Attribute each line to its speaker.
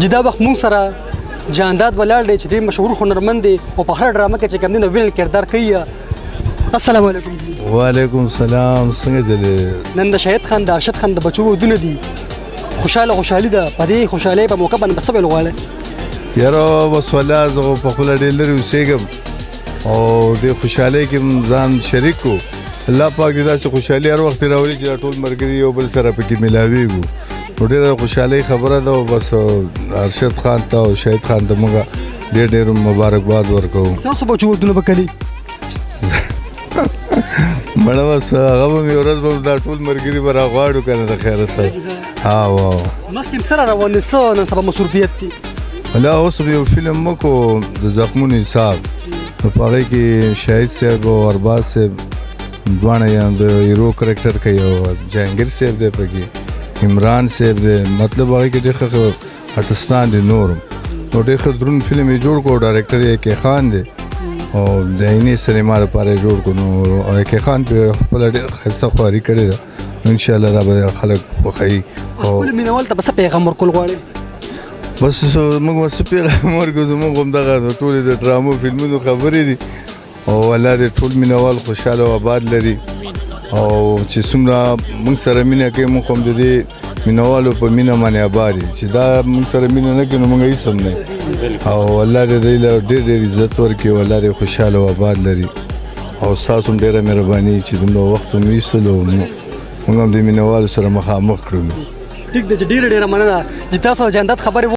Speaker 1: چې دا وخت مونږ سره جانداد ولاړ دی چې ډېر مشهور هنرمند دی او په هر ډرامه کې چې کوم دی نو ویلن کردار کوي. السلام علیکم.
Speaker 2: وعلیکم السلام. څنګه ځلې؟
Speaker 1: نن د شهید خان د ارشد خان د بچو ودونه دي. خوشحالي ده په دې خوشحالۍ په موقع باندې څه ویل غواړئ؟
Speaker 2: یاره بس والله زه خو په خپله ډېر لرې اوسېږم او دې خوشحالۍ کې ځان شریک کړو. الله پاک دې داسې خوشحالي هر وخت راولي چې دا ټول ملګري یو بل سره پکې میلاویږو. نو ډېره خوشحالۍ خبره ده او بس ارشد خان ته او شهید خان ته موږ ډېر مبارکباد ورکوو.
Speaker 1: ستاسو بچو ودونه به کوي؟
Speaker 2: مړه بس هغه به مې ورځ به دا ټول ملګري به راغواړو که نه د خیره سره.
Speaker 1: مخکې هم سره روان دي څه نن سبا مصروفیت دي؟
Speaker 2: والله اوس یو فلم وکړو د زخمونو حساب، نو په هغې کې شاهد صاحب او ارباز صاحب دواړه یې د هیرو کرکټر کوي او جهانګیر صاحب دی پکې، عمران صاحب دی، مطلب هغې کې ډېر ښه آرټسټان دي نور. نو ډېر ښه دروند فلم یې جوړ کړو، ډایرکټر یې کې خان دی او د عیني سینما لپاره یې جوړ کړو. نو کې خان پرې خپله ډېر ښایسته خواري کړې ده. انشاءالله دا به خلک خوښوي.
Speaker 1: خپلو مینوالو ته به څه پیغام ورکول غواړئ؟
Speaker 2: بس موږ به څه پیغام ورکړو، زموږ همدغه ټولې د ډرامو فلمونو خبرې دي او الله دې ټول مینوال خوشحاله او آباد لري او چې څومره موږ سره مینه کوي موږ هم د دې مینوالو په مینه باندې آباد یو. چې دا موږ سره مینه نه کوي نو موږ هېڅ هم نه او الله دې دوی له ډېر عزت ورکړي او الله دې خوشحاله او آباد لري او ستاسو هم ډېره مهرباني چې دومره وخت مو ایستلو او موږ هم د مینوالو سره مخامخ کړو.
Speaker 1: ټیک ده چې ډېره مننه چې تاسو جانداد خبرې